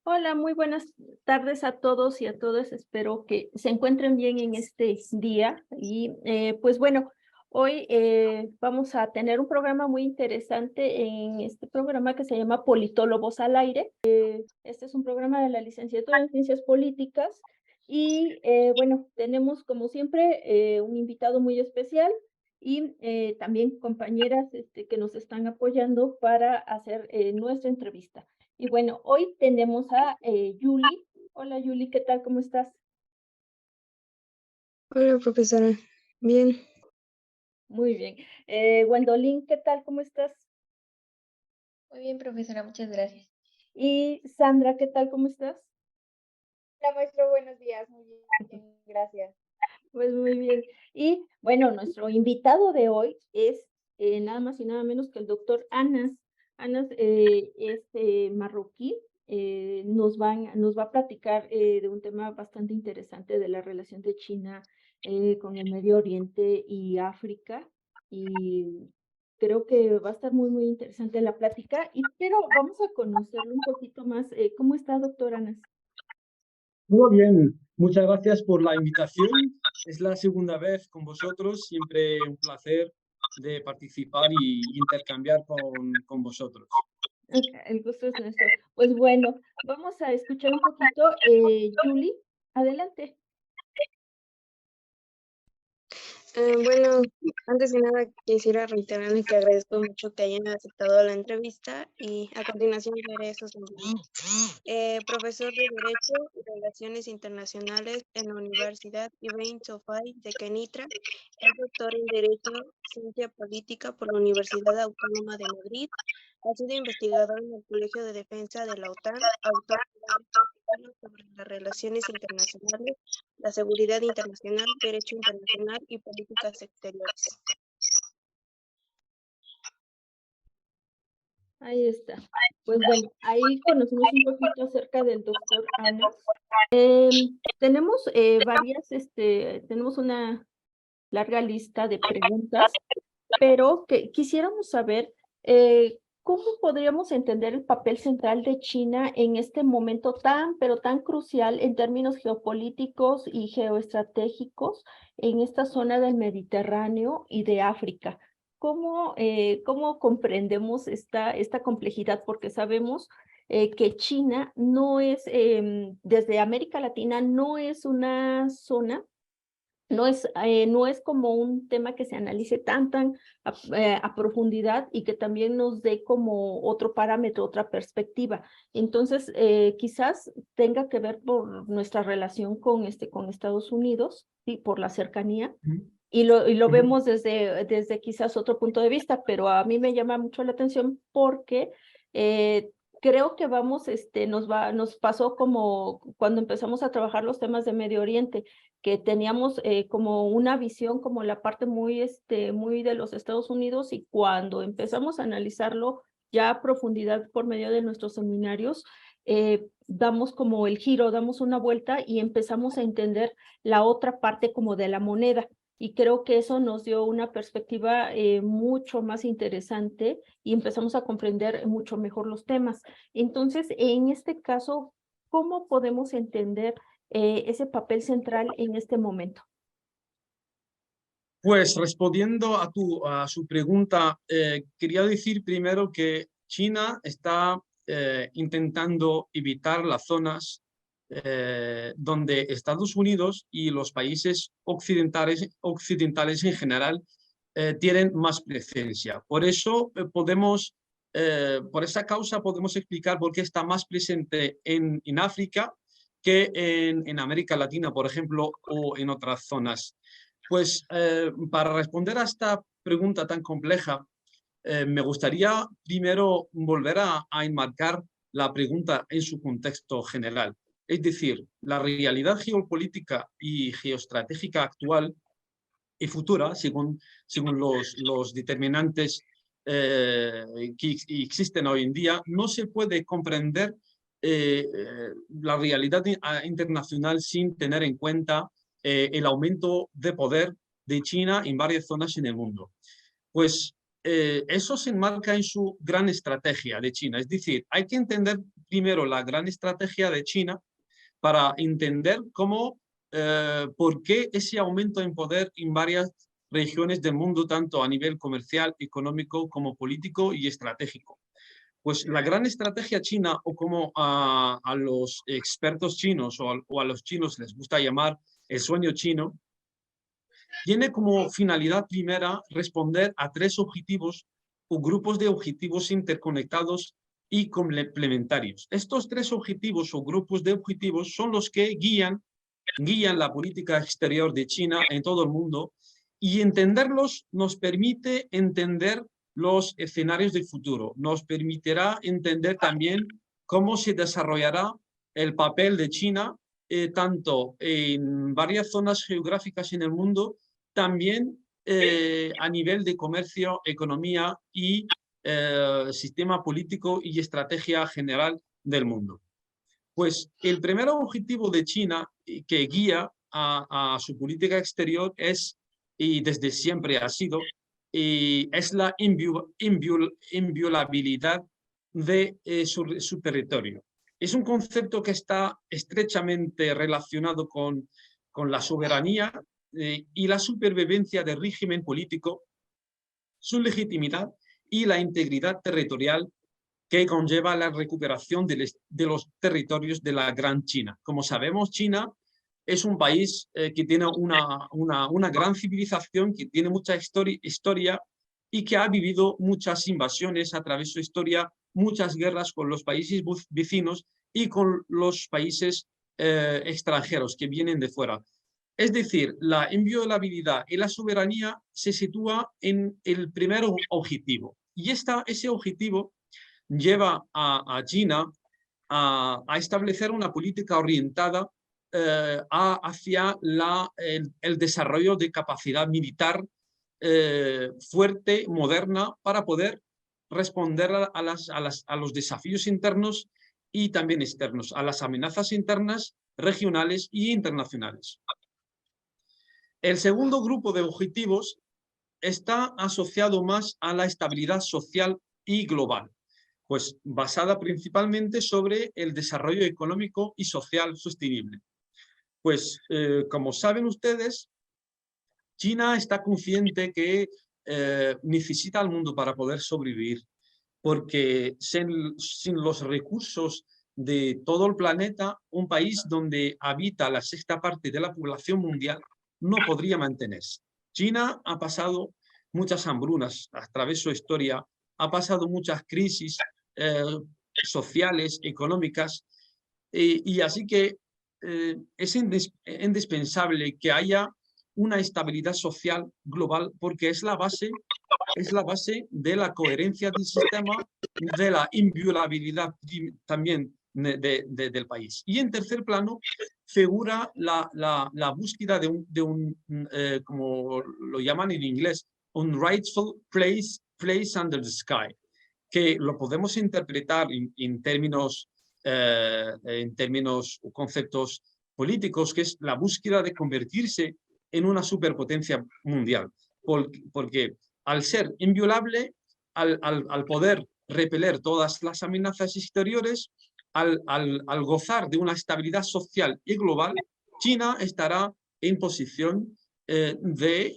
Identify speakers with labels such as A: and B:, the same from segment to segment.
A: Hola, muy buenas tardes a todos y a todas. Espero que se encuentren bien en este día. Y pues bueno, hoy vamos a tener un programa muy interesante en este programa que se llama Politólogos al Aire. Este es un programa de la licenciatura en Ciencias Políticas y bueno, tenemos como siempre un invitado muy especial y también compañeras que nos están apoyando para hacer nuestra entrevista. Y bueno, hoy tenemos a Yuli. Hola Yuli, ¿qué tal? ¿Cómo estás?
B: Hola, profesora. Bien,
A: Muy bien. Gwendolyn, ¿qué tal? ¿Cómo estás?
B: muy bien, profesora, muchas gracias.
A: Y Sandra, ¿qué tal? ¿Cómo estás?
C: Hola, maestro, buenos días. Muy bien, gracias.
A: Pues muy bien. Y bueno, nuestro invitado de hoy es nada más y nada menos que el doctor Anas. Anas es marroquí. Nos va a platicar de un tema bastante interesante de la relación de China con el Medio Oriente y África. Y creo que va a estar muy, muy interesante la plática. Pero vamos a conocerlo un poquito más. ¿Cómo está, doctor Anas?
D: Muy bien, muchas gracias por la invitación. Es la segunda vez con vosotros, siempre un placer de participar y intercambiar con vosotros.
A: El gusto es nuestro. Pues bueno, vamos a escuchar un poquito. Julie, adelante.
B: Bueno, antes que nada quisiera reiterarle que agradezco mucho que hayan aceptado la entrevista y a continuación daré sus mensajes. Profesor de Derecho y Relaciones Internacionales en la Universidad Ibn Sofai de Kenitra, es doctor en Derecho, Ciencia Política por la Universidad Autónoma de Madrid, ha sido investigador en el Colegio de Defensa de la OTAN, autor de varios artículos sobre las relaciones internacionales, la seguridad internacional, derecho internacional y políticas exteriores.
A: Ahí está. Pues bueno, ahí conocemos un poquito acerca del doctor Anas. Tenemos tenemos una larga lista de preguntas, pero que quisiéramos saber cómo podríamos entender el papel central de China en este momento tan, pero tan crucial en términos geopolíticos y geoestratégicos en esta zona del Mediterráneo y de África. ¿Cómo comprendemos esta complejidad? Porque sabemos que China no es, desde América Latina, no es una zona, no es como un tema que se analice tan a profundidad y que también nos dé como otro parámetro, otra perspectiva. Entonces, quizás tenga que ver por nuestra relación con Estados Unidos, ¿sí? Por la cercanía.
D: Ujú,
A: Y lo
D: ujú.
A: vemos desde quizás otro punto de vista, pero a mí me llama mucho la atención porque creo que nos pasó como cuando empezamos a trabajar los temas de Medio Oriente, que teníamos como una visión como la parte muy de los Estados Unidos, y cuando empezamos a analizarlo ya a profundidad por medio de nuestros seminarios, damos como el giro, damos una vuelta y empezamos a entender la otra parte como de la moneda. Y creo que eso nos dio una perspectiva mucho más interesante y empezamos a comprender mucho mejor los temas. Entonces, en este caso, ¿cómo podemos entender ese papel central en este momento?
D: Pues respondiendo a su pregunta, quería decir primero que China está intentando evitar las zonas donde Estados Unidos y los países occidentales en general tienen más presencia. Por eso por esa causa podemos explicar por qué está más presente en África que en América Latina, por ejemplo, o en otras zonas. Pues para responder a esta pregunta tan compleja, me gustaría primero volver a enmarcar la pregunta en su contexto general. Es decir, la realidad geopolítica y geoestratégica actual y futura, según los determinantes que existen hoy en día, no se puede comprender la realidad internacional sin tener en cuenta el aumento de poder de China en varias zonas en el mundo. Pues eso se enmarca en su gran estrategia de China. Es decir, hay que entender primero la gran estrategia de China para entender por qué ese aumento en poder en varias regiones del mundo, tanto a nivel comercial, económico, como político y estratégico. Pues la gran estrategia china, o como a los expertos chinos o a los chinos les gusta llamar el sueño chino, tiene como finalidad primera responder a 3 objetivos o grupos de objetivos interconectados y complementarios. Estos 3 objetivos o grupos de objetivos son los que guían la política exterior de China en todo el mundo, y entenderlos nos permite entender los escenarios del futuro, nos permitirá entender también cómo se desarrollará el papel de China, tanto en varias zonas geográficas en el mundo, también a nivel de comercio, economía y sistema político y estrategia general del mundo. Pues el primer objetivo de China que guía a su política exterior es, y desde siempre ha sido, es la inviolabilidad de su territorio. Es un concepto que está estrechamente relacionado con la soberanía y la supervivencia del régimen político, su legitimidad y la integridad territorial que conlleva la recuperación de los territorios de la Gran China. Como sabemos, China es un país que tiene una gran civilización, que tiene mucha historia y que ha vivido muchas invasiones a través de su historia, muchas guerras con los países vecinos y con los países extranjeros que vienen de fuera. Es decir, la inviolabilidad y la soberanía se sitúa en el primer objetivo. Y ese objetivo lleva a China a establecer una política orientada hacia el desarrollo de capacidad militar fuerte, moderna, para poder responder a los desafíos internos y también externos, a las amenazas internas, regionales e internacionales. El segundo grupo de objetivos está asociado más a la estabilidad social y global, pues basada principalmente sobre el desarrollo económico y social sostenible. Pues como saben ustedes, China está consciente que necesita al mundo para poder sobrevivir, porque sin los recursos de todo el planeta, un país donde habita la 6ª parte de la población mundial no podría mantenerse. China ha pasado muchas hambrunas a través de su historia, ha pasado muchas crisis sociales, económicas, y así que es indispensable que haya una estabilidad social global, porque es la base de la coherencia del sistema, de la inviolabilidad también del país. Y en tercer plano figura la búsqueda de un como lo llaman en inglés, un rightful place under the sky, que lo podemos interpretar en términos o conceptos políticos, que es la búsqueda de convertirse en una superpotencia mundial, porque al ser inviolable, al poder repeler todas las amenazas exteriores, al gozar de una estabilidad social y global, China estará en posición de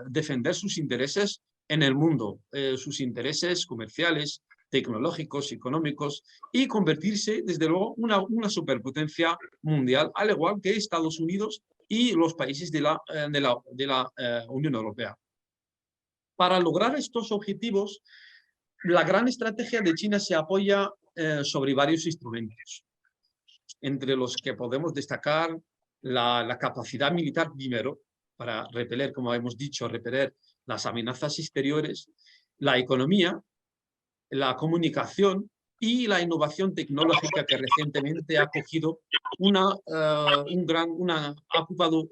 D: defender sus intereses en el mundo, sus intereses comerciales, tecnológicos, económicos, y convertirse, desde luego, una superpotencia mundial, al igual que Estados Unidos y los países de la Unión Europea. Para lograr estos objetivos, la gran estrategia de China se apoya sobre varios instrumentos, entre los que podemos destacar la capacidad militar primero, para repeler, como hemos dicho, repeler las amenazas exteriores, la economía, la comunicación y la innovación tecnológica, que recientemente ha cogido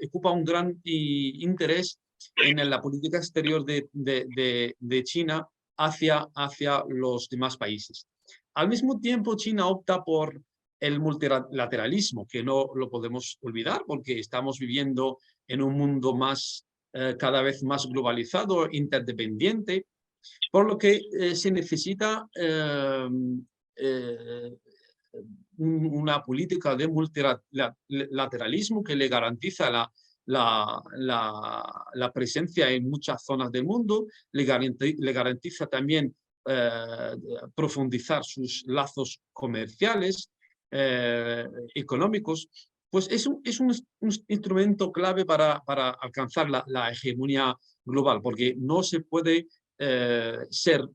D: ocupa un gran interés en la política exterior de China hacia los demás países. Al mismo tiempo, China opta por el multilateralismo, que no lo podemos olvidar, porque estamos viviendo en un mundo cada vez más globalizado, interdependiente, por lo que se necesita una política de multilateralismo que le garantiza la presencia en muchas zonas del mundo, le garantiza también profundizar sus lazos comerciales, económicos. Pues es un instrumento clave para alcanzar la hegemonía global, porque no se puede ser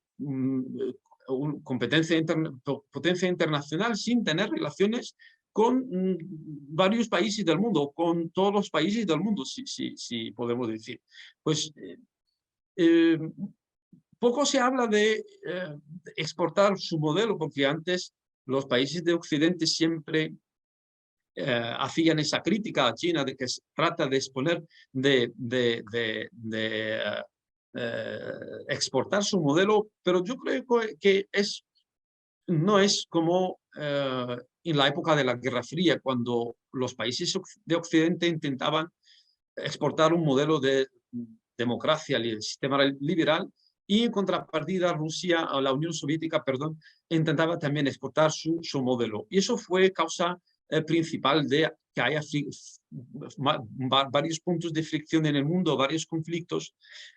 D: potencia internacional sin tener relaciones con varios países del mundo, con todos los países del mundo, si podemos decir. Pues poco se habla de exportar su modelo, porque antes los países de Occidente siempre hacían esa crítica a China de que trata de exponer, exportar su modelo, pero yo creo que no es como en la época de la Guerra Fría, cuando los países de Occidente intentaban exportar un modelo de democracia, el sistema liberal, y en contrapartida Rusia, o la Unión Soviética, perdón, intentaba también exportar su modelo. Y eso fue causa principal de que haya varios puntos de fricción en el mundo, varios conflictos.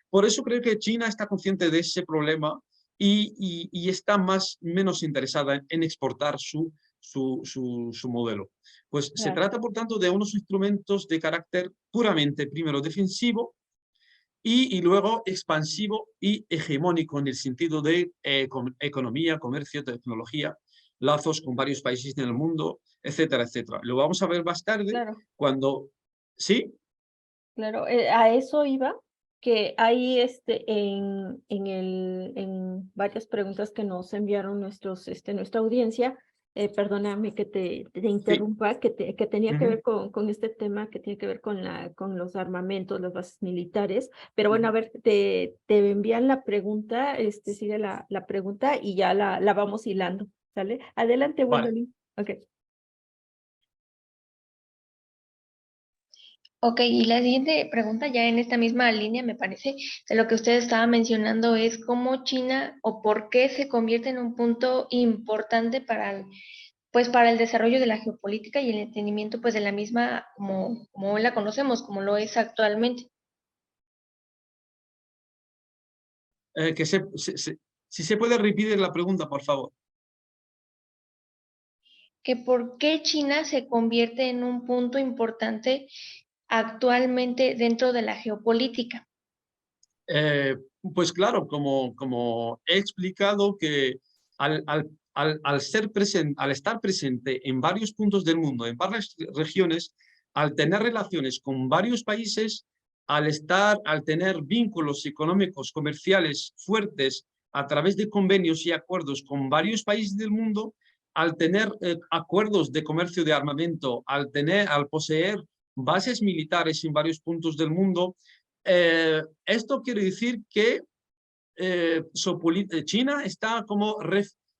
D: Por eso creo que China está consciente de ese problema y está menos interesada en exportar su modelo. Pues se trata, por tanto, de unos instrumentos de carácter puramente, primero, defensivo y luego expansivo y hegemónico en el sentido de economía, comercio, tecnología, lazos con varios países en el mundo, etcétera, etcétera. Lo vamos a ver más tarde cuando... ¿Sí?
A: Claro, a eso iba, que hay en varias preguntas que nos enviaron nuestra audiencia, perdóname que te interrumpa, que tenía que ver con este tema, que tiene que ver con los armamentos, las bases militares, pero bueno, a ver, te envían la pregunta, sigue la pregunta y ya la vamos hilando, ¿sale? Adelante, Gwendolyn. Okay.
E: Ok, y la siguiente pregunta, ya en esta misma línea, me parece, de lo que usted estaba mencionando, es cómo China o por qué se convierte en un punto importante para el desarrollo de la geopolítica y el entendimiento pues de la misma como hoy la conocemos, como lo es actualmente.
D: Si se puede repetir la pregunta, por favor.
E: Que por qué China se convierte en un punto importante actualmente dentro de la geopolítica.
D: Pues claro, como he explicado, que al estar presente en varios puntos del mundo, en varias regiones, al tener relaciones con varios países, al tener vínculos económicos, comerciales fuertes a través de convenios y acuerdos con varios países del mundo, al tener acuerdos de comercio de armamento, al poseer bases militares en varios puntos del mundo, esto quiere decir que China está como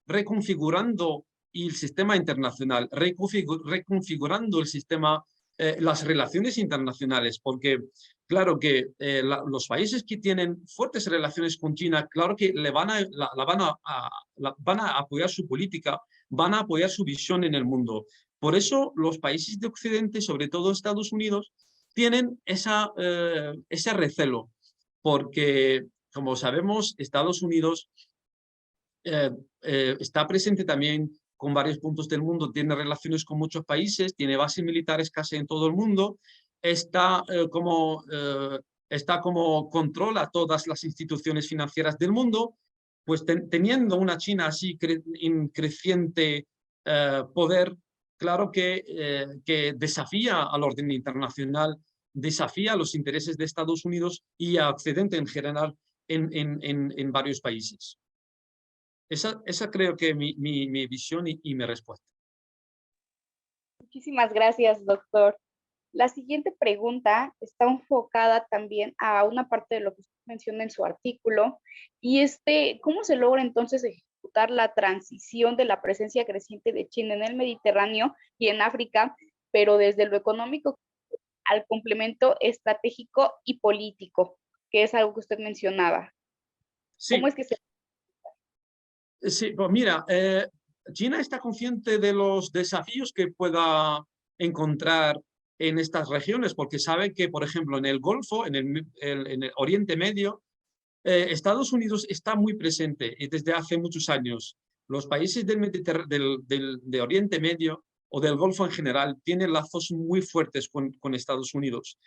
D: reconfigurando el sistema internacional, reconfigurando el sistema, las relaciones internacionales, porque claro que los países que tienen fuertes relaciones con China, claro que van a apoyar su política, van a apoyar su visión en el mundo. Por eso los países de Occidente, sobre todo Estados Unidos, tienen ese recelo, porque, como sabemos, Estados Unidos está presente también con varios puntos del mundo, tiene relaciones con muchos países, tiene bases militares casi en todo el mundo, está como controla todas las instituciones financieras del mundo, pues teniendo una China así en creciente poder, claro que desafía al orden internacional, desafía a los intereses de Estados Unidos y a Occidente en general en varios países. Esa creo que es mi visión y mi respuesta.
C: Muchísimas gracias, doctor. La siguiente pregunta está enfocada también a una parte de lo que usted menciona en su artículo, y ¿cómo se logra entonces ejecutar la transición de la presencia creciente de China en el Mediterráneo y en África, pero desde lo económico al complemento estratégico y político, que es algo que usted mencionaba?
D: Sí.
C: ¿Cómo es que se...
D: Sí, pues mira, China está consciente de los desafíos que pueda encontrar en estas regiones, porque sabe que, por ejemplo, en el Golfo, en el Oriente Medio, Estados Unidos está muy presente desde hace muchos años. Los países de Oriente Medio o del Golfo en general tienen lazos muy fuertes con Estados Unidos.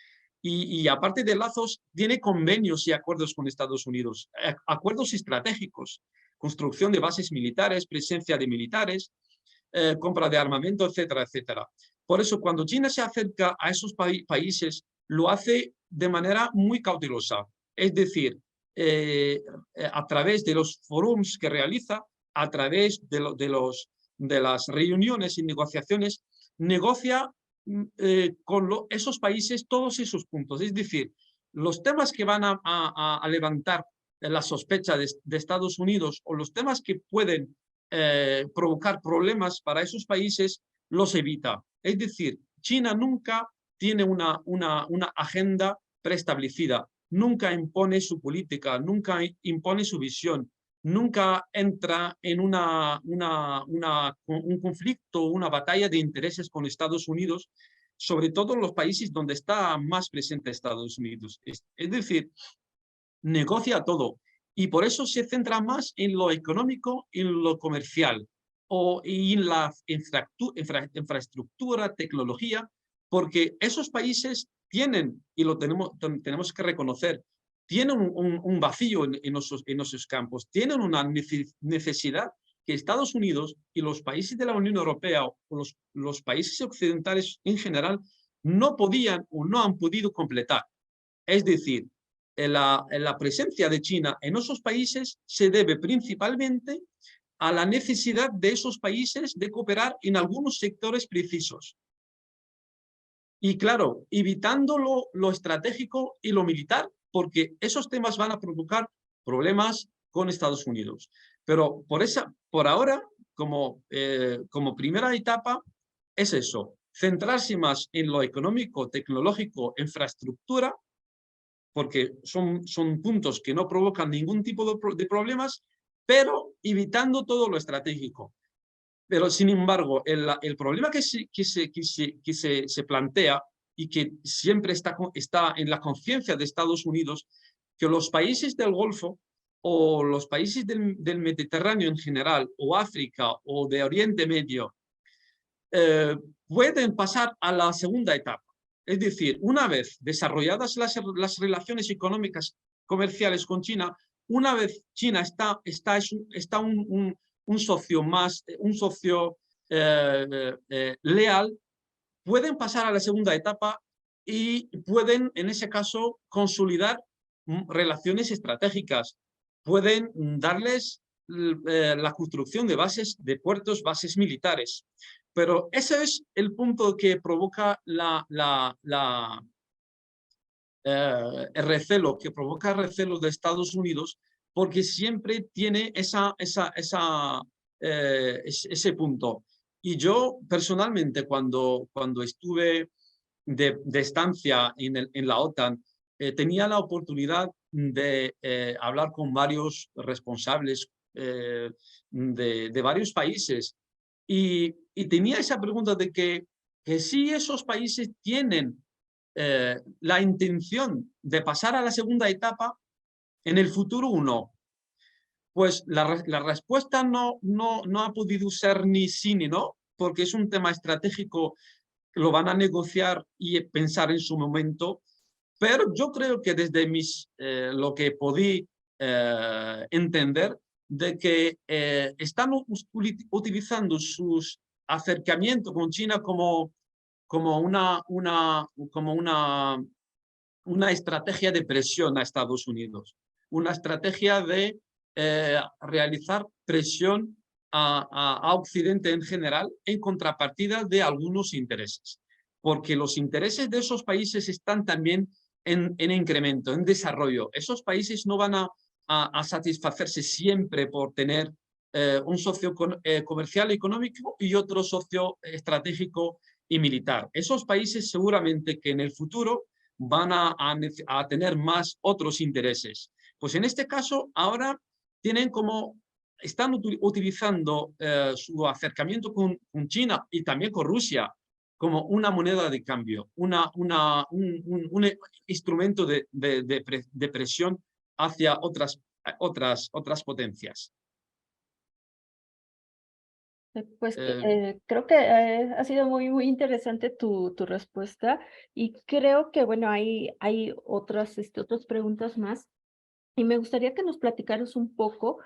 D: Y aparte de lazos, tiene convenios y acuerdos con Estados Unidos, acuerdos estratégicos, construcción de bases militares, presencia de militares, compra de armamento, etcétera, etcétera. Por eso, cuando China se acerca a esos países, lo hace de manera muy cautelosa. Es decir, a través de los forums que realiza, a través de las reuniones y negociaciones, negocia con esos países todos esos puntos. Es decir, los temas que van a levantar la sospecha de Estados Unidos o los temas que pueden provocar problemas para esos países, los evita. Es decir, China nunca tiene una agenda preestablecida, nunca impone su política, nunca impone su visión, nunca entra en un conflicto, una batalla de intereses con Estados Unidos, sobre todo en los países donde está más presente Estados Unidos. Es decir, negocia todo y por eso se centra más en lo económico y en lo comercial y en la infraestructura, tecnología, porque esos países tienen, y lo tenemos que reconocer, tienen un vacío en esos campos, tienen una necesidad que Estados Unidos y los países de la Unión Europea o los países occidentales en general no podían o no han podido completar. Es decir, la presencia de China en esos países se debe principalmente a la necesidad de esos países de cooperar en algunos sectores precisos. Y claro, evitando lo estratégico y lo militar, porque esos temas van a provocar problemas con Estados Unidos. Pero por ahora, como primera etapa, es eso, centrarse más en lo económico, tecnológico, infraestructura, porque son puntos que no provocan ningún tipo de problemas, pero evitando todo lo estratégico. Pero, sin embargo, el problema que se plantea y que siempre está en la conciencia de Estados Unidos, que los países del Golfo o los países del Mediterráneo en general, o África o de Oriente Medio, pueden pasar a la segunda etapa. Es decir, una vez desarrolladas las relaciones económicas comerciales con China, una vez China está un socio más, un socio leal, pueden pasar a la segunda etapa y pueden, en ese caso, consolidar relaciones estratégicas. Pueden darles la construcción de bases, de puertos, bases militares. Pero ese es el punto que provoca el recelo, de Estados Unidos, porque siempre tiene ese punto. Y yo, personalmente, cuando estuve de estancia en la OTAN, tenía la oportunidad de hablar con varios responsables de varios países y tenía esa pregunta de que si esos países tienen la intención de pasar a la segunda etapa, en el futuro o no. Pues la respuesta no ha podido ser ni sí ni no, porque es un tema estratégico, lo van a negociar y pensar en su momento, pero yo creo que desde lo que podí entender, de que están utilizando sus acercamientos con China como una estrategia de presión a Estados Unidos, una estrategia de realizar presión a Occidente en general en contrapartida de algunos intereses, porque los intereses de esos países están también en incremento, en desarrollo. Esos países no van a satisfacerse siempre por tener un socio comercial y económico y otro socio estratégico y militar. Esos países seguramente que en el futuro van a tener más otros intereses. Pues en este caso ahora tienen como están utilizando su acercamiento con China y también con Rusia como una moneda de cambio, un instrumento de presión hacia otras potencias.
A: Pues
D: Eh,
A: creo que ha sido muy interesante tu respuesta y creo que, bueno, hay otras preguntas más y me gustaría que nos platicaras un poco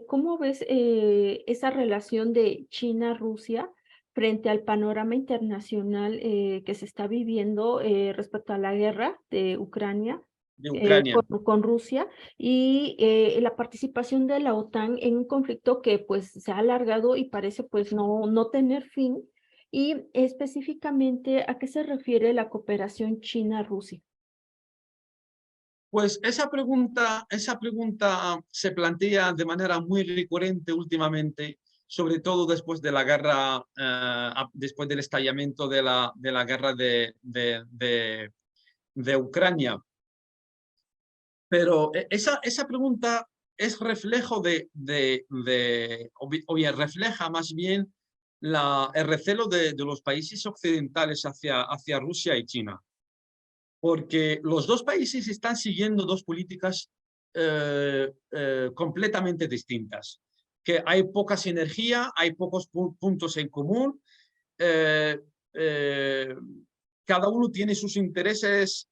A: cómo ves esa relación de China-Rusia frente al panorama internacional que se está viviendo respecto a la guerra de Ucrania
D: de Ucrania.
A: con Rusia y la participación de la OTAN en un conflicto que pues se ha alargado y parece pues no tener fin. Y específicamente, ¿a qué se refiere la cooperación China-Rusia?
D: Pues esa pregunta se plantea de manera muy recurrente últimamente, sobre todo después de la guerra, después del estallamiento de la guerra de Ucrania. Pero esa pregunta es reflejo o bien refleja más bien el recelo de los países occidentales hacia Rusia y China. Porque los dos países están siguiendo dos políticas completamente distintas. Que hay poca sinergia, hay pocos puntos en común, cada uno tiene sus intereses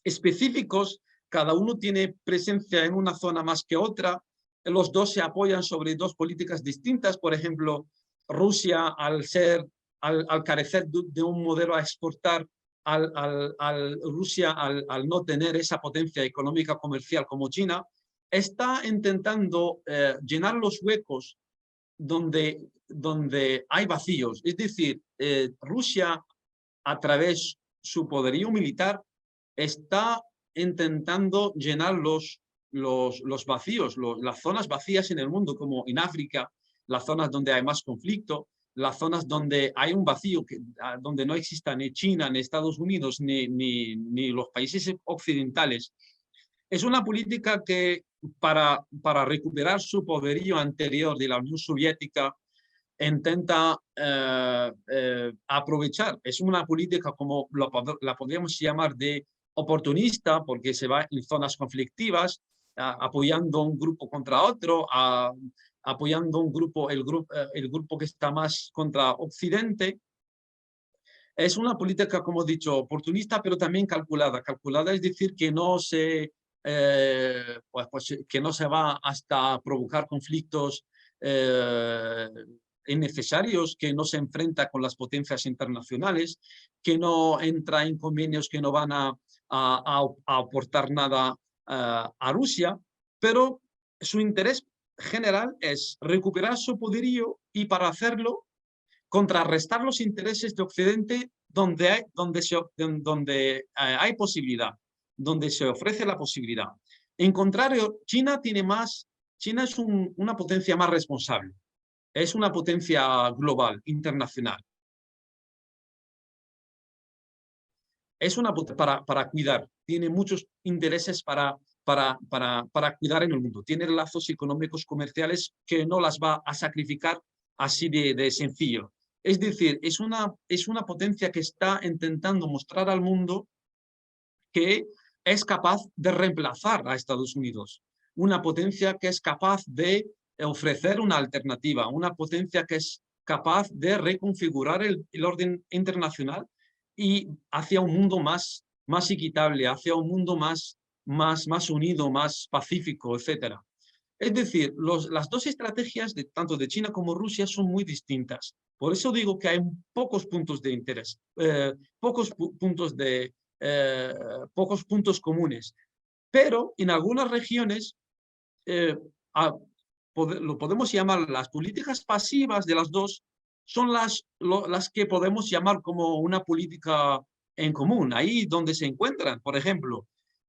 D: específicos, cada uno tiene presencia en una zona más que otra, los dos se apoyan sobre dos políticas distintas, por ejemplo, Rusia al carecer de un modelo a exportar, Rusia al no tener esa potencia económica comercial como China, está intentando llenar los huecos donde hay vacíos. Es decir, Rusia a través de su poderío militar está intentando llenar los vacíos, las zonas vacías en el mundo, como en África, las zonas donde hay más conflicto, las zonas donde hay un vacío, donde no exista ni China, ni Estados Unidos, ni los países occidentales. Es una política que para recuperar su poderío anterior de la Unión Soviética intenta aprovechar. Es una política como la podríamos llamar de oportunista, porque se va en zonas conflictivas, apoyando un grupo contra otro, apoyando el grupo que está más contra Occidente. Es una política, como he dicho, oportunista, pero también calculada. Calculada es decir que que no se va hasta provocar conflictos innecesarios, que no se enfrenta con las potencias internacionales, que no entra en convenios que no van a aportar nada a Rusia, pero su interés general es recuperar su poderío y para hacerlo contrarrestar los intereses de Occidente donde hay posibilidad, donde se ofrece la posibilidad. En contrario, China es una potencia más responsable, es una potencia global, internacional. Es una potencia para cuidar, tiene muchos intereses para cuidar en el mundo. Tiene lazos económicos, comerciales que no las va a sacrificar así de sencillo. Es decir, es una potencia que está intentando mostrar al mundo que es capaz de reemplazar a Estados Unidos. Una potencia que es capaz de ofrecer una alternativa, una potencia que es capaz de reconfigurar el orden internacional y hacia un mundo más equitable, hacia un mundo más unido, más pacífico, etc. Es decir, las dos estrategias, tanto de China como Rusia, son muy distintas. Por eso digo que hay pocos puntos de interés, pocos puntos comunes. Pero en algunas regiones lo podemos llamar las políticas pasivas de las dos, son las que podemos llamar como una política en común, ahí donde se encuentran. Por ejemplo,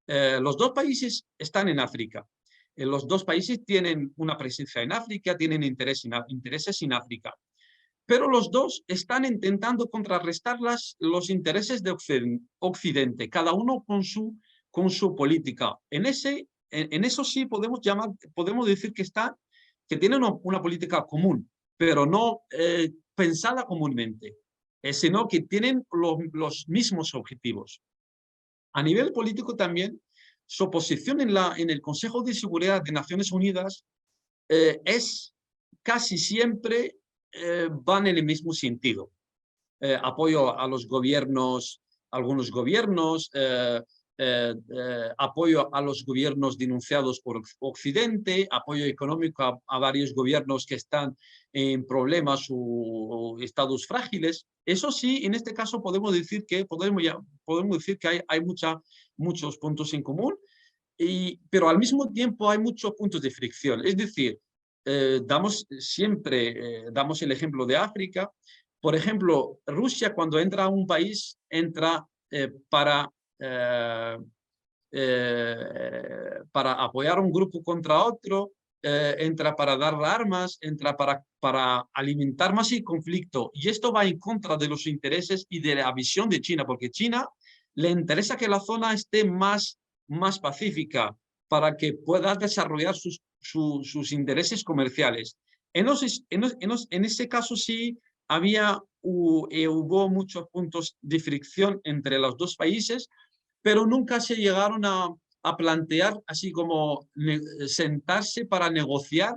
D: los dos países están en África. Los dos países tienen una presencia en África, tienen intereses en África. Pero los dos están intentando contrarrestar los intereses de Occidente, cada uno con su política. En ese en eso sí podemos decir que tienen una política común, pero no pensada comúnmente, sino que tienen los mismos objetivos. A nivel político también, su posición en el Consejo de Seguridad de Naciones Unidas es casi siempre van en el mismo sentido. Apoyo a los gobiernos, algunos gobiernos, apoyo a los gobiernos denunciados por Occidente, apoyo económico a varios gobiernos que están en problemas o estados frágiles. Eso sí, en este caso podemos decir que hay muchos puntos en común, pero al mismo tiempo hay muchos puntos de fricción. Es decir, damos el ejemplo de África. Por ejemplo, Rusia cuando entra a un país, entra para apoyar a un grupo contra otro, entra para dar armas, entra para alimentar más el conflicto. Y esto va en contra de los intereses y de la visión de China, porque China le interesa que la zona esté más pacífica para que pueda desarrollar sus intereses comerciales. En ese caso sí hubo muchos puntos de fricción entre los dos países, pero nunca se llegaron a plantear así como sentarse para negociar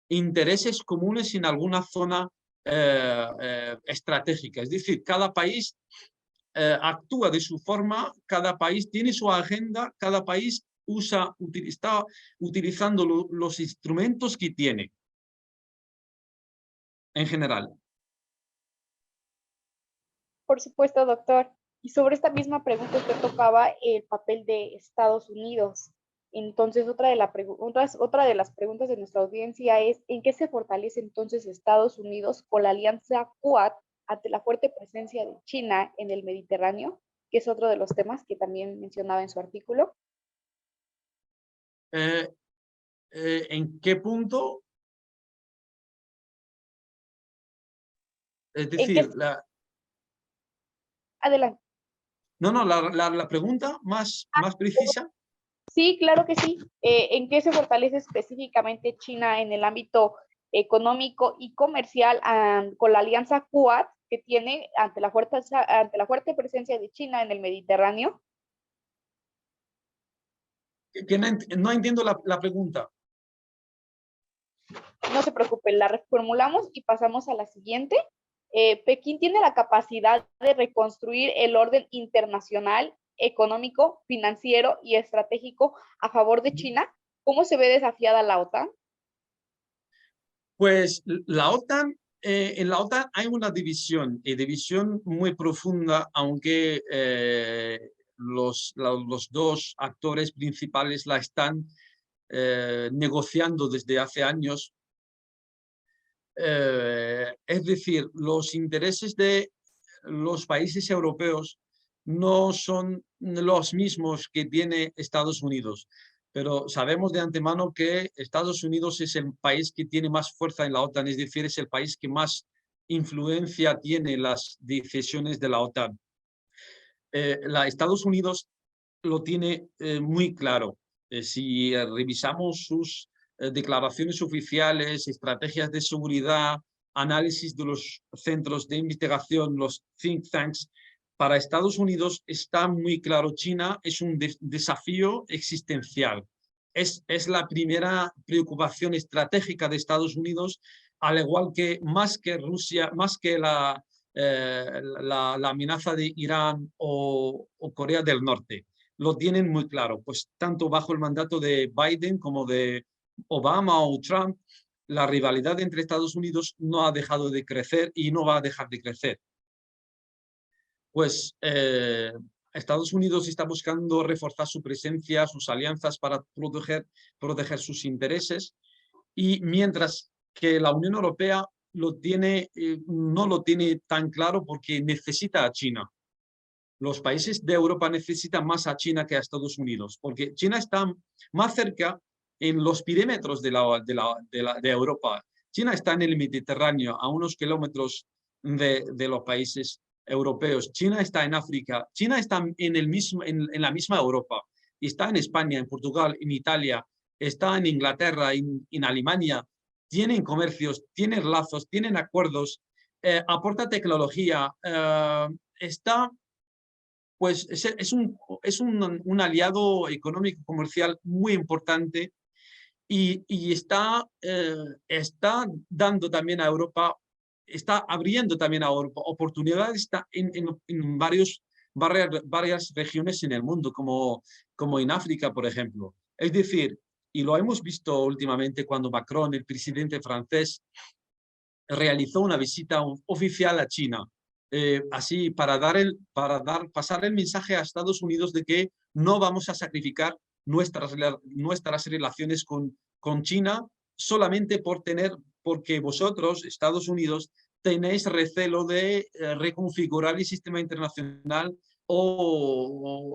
D: intereses comunes en alguna zona estratégica. Es decir, cada país actúa de su forma, cada país tiene su agenda, cada país está utilizando los instrumentos que tiene en general.
C: Por supuesto, doctor. Y sobre esta misma pregunta usted tocaba el papel de Estados Unidos. Entonces, otra de las preguntas de nuestra audiencia es, ¿en qué se fortalece entonces Estados Unidos con la alianza Quad ante la fuerte presencia de China en el Mediterráneo, que es otro de los temas que también mencionaba en su artículo?
D: ¿En qué punto? Es decir,
C: Adelante.
D: No, la pregunta más precisa.
C: Sí, claro que sí. ¿En qué se fortalece específicamente China en el ámbito económico y comercial con la alianza Quad que tiene ante la fuerte presencia de China en el Mediterráneo?
D: Que no entiendo la pregunta.
C: No se preocupen, la reformulamos y pasamos a la siguiente. Pekín tiene la capacidad de reconstruir el orden internacional, económico, financiero y estratégico a favor de China. ¿Cómo se ve desafiada la OTAN?
D: Pues la OTAN, en la OTAN hay una división muy profunda, aunque los dos actores principales la están negociando desde hace años. Es decir, los intereses de los países europeos no son los mismos que tiene Estados Unidos, pero sabemos de antemano que Estados Unidos es el país que tiene más fuerza en la OTAN, es decir, es el país que más influencia tiene en las decisiones de la OTAN. Estados Unidos lo tiene muy claro. Si revisamos sus declaraciones oficiales, estrategias de seguridad, análisis de los centros de investigación, los think tanks, para Estados Unidos está muy claro, China es un desafío existencial. Es la primera preocupación estratégica de Estados Unidos, al igual que más que Rusia, más que la amenaza de Irán o Corea del Norte. Lo tienen muy claro, pues tanto bajo el mandato de Biden como de Obama o Trump, la rivalidad entre Estados Unidos no ha dejado de crecer y no va a dejar de crecer. Pues Estados Unidos está buscando reforzar su presencia, sus alianzas para proteger sus intereses, y mientras que la Unión Europea no lo tiene tan claro porque necesita a China. Los países de Europa necesitan más a China que a Estados Unidos, porque China está más cerca en los perímetros de Europa. China está en el Mediterráneo, a unos kilómetros de los países europeos. China está en África. China está en la misma Europa. está en España, en Portugal, en Italia, está en Inglaterra, en Alemania, tienen comercios, tienen lazos, tienen acuerdos, aporta tecnología, pues es un aliado económico comercial muy importante y está dando también a Europa, está abriendo también a Europa oportunidades en varias regiones en el mundo, como en África, por ejemplo. Es decir, y lo hemos visto últimamente cuando Macron, el presidente francés, realizó una visita oficial a China, así pasar el mensaje a Estados Unidos de que no vamos a sacrificar nuestras relaciones con China solamente porque vosotros, Estados Unidos, tenéis recelo de reconfigurar el sistema internacional o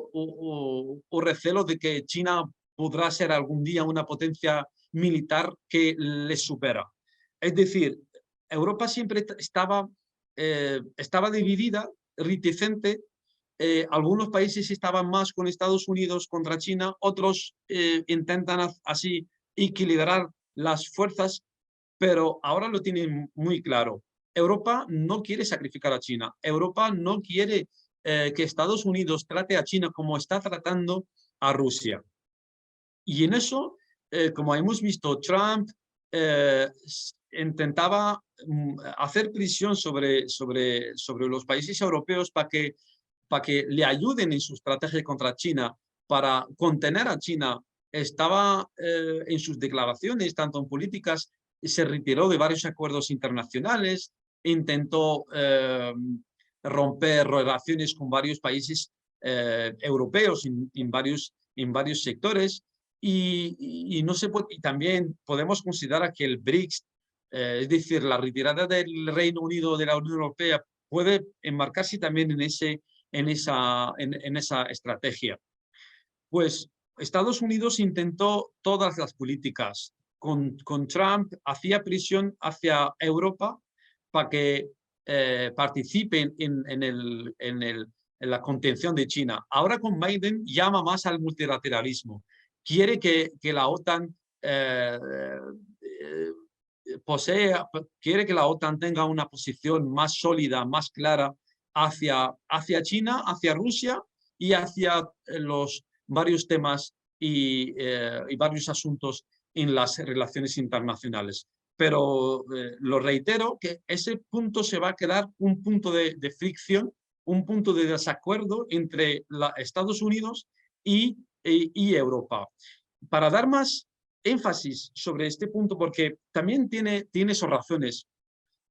D: recelo de que China podrá ser algún día una potencia militar que les supera. Es decir, Europa siempre estaba dividida, reticente. Algunos países estaban más con Estados Unidos contra China, otros intentan así equilibrar las fuerzas, pero ahora lo tienen muy claro. Europa no quiere sacrificar a China. Europa no quiere que Estados Unidos trate a China como está tratando a Rusia. Y en eso, como hemos visto, Trump intentaba hacer presión sobre los países europeos para que le ayuden en su estrategia contra China, para contener a China. Estaba en sus declaraciones, tanto en políticas, se retiró de varios acuerdos internacionales, intentó romper relaciones con varios países europeos en varios sectores. Y también podemos considerar que el BRICS, es decir, la retirada del Reino Unido de la Unión Europea, puede enmarcarse también en esa estrategia. Pues Estados Unidos intentó todas las políticas. Con Trump hacía presión hacia Europa para que participen en la contención de China. Ahora con Biden llama más al multilateralismo. Quiere que la OTAN quiere que la OTAN tenga una posición más sólida, más clara hacia China, hacia Rusia y hacia los varios temas y varios asuntos en las relaciones internacionales. Pero lo reitero, que ese punto se va a quedar un punto de fricción, un punto de desacuerdo entre Estados Unidos y Europa. Para dar más énfasis sobre este punto, porque también tiene sus razones.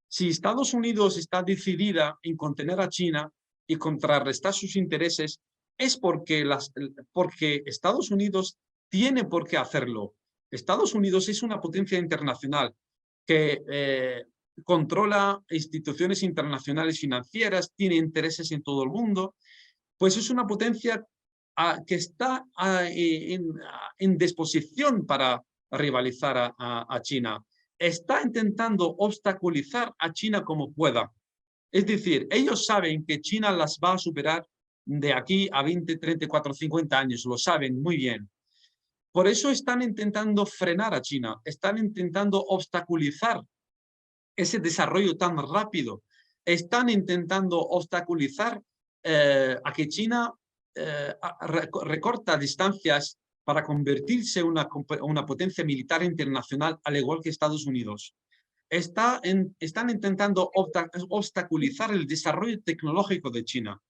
D: Si Estados Unidos está decidida en contener a China y contrarrestar sus intereses, es porque Estados Unidos tiene por qué hacerlo. Estados Unidos es una potencia internacional que controla instituciones internacionales financieras, tiene intereses en todo el mundo, pues es una potencia que está en disposición para rivalizar a China. Está intentando obstaculizar a China como pueda. Es decir, ellos saben que China las va a superar de aquí a 20, 34, 50 años, lo saben muy bien. Por eso están intentando frenar a China, están intentando obstaculizar ese desarrollo tan rápido, están intentando obstaculizar a que China recorta distancias para convertirse en una potencia militar internacional, al igual que Estados Unidos. Están intentando obstaculizar el desarrollo tecnológico de China.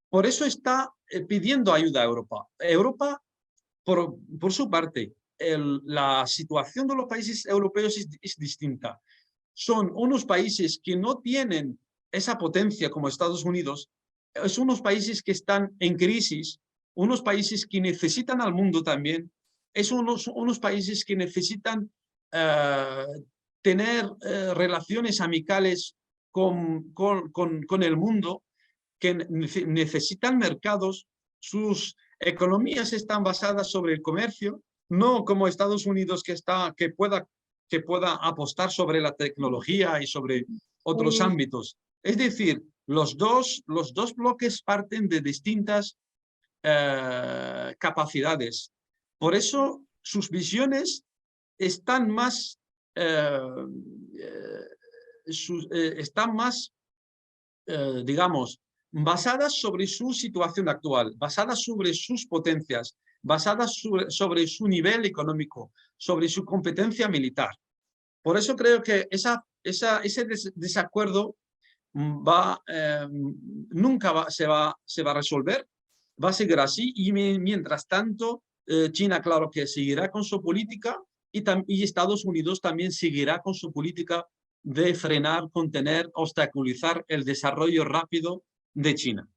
D: Por eso está pidiendo ayuda a Europa. Europa, por su parte, la situación de los países europeos es distinta. Son unos países que no tienen esa potencia como Estados Unidos, son unos países que están en crisis, unos países que necesitan al mundo también, unos países que necesitan tener relaciones amicales con el mundo, que necesitan mercados, sus economías están basadas sobre el comercio, no como Estados Unidos que pueda apostar sobre la tecnología y sobre otros ámbitos. Es decir, los dos bloques parten de distintas capacidades. Por eso sus visiones están más, digamos, basadas sobre su situación actual, basadas sobre sus potencias, basadas sobre su nivel económico, sobre su competencia militar. Por eso creo que ese desacuerdo nunca se va a resolver, va a seguir así, y mientras tanto China, claro que seguirá con su política, y Estados Unidos también seguirá con su política de frenar, contener, obstaculizar el desarrollo rápido de China.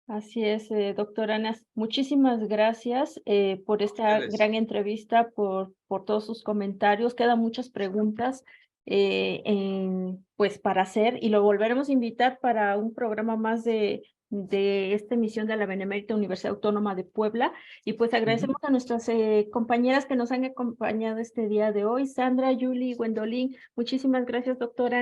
A: Así es, doctora Ana. Muchísimas gracias por esta
D: Ustedes.
A: gran entrevista, por todos sus comentarios. Quedan muchas preguntas pues para hacer, y lo volveremos a invitar para un programa más de esta emisión de la Benemérita Universidad Autónoma de Puebla. Y pues agradecemos a nuestras compañeras que nos han acompañado este día de hoy, Sandra, Julie, Gwendolyn. Muchísimas gracias, doctora.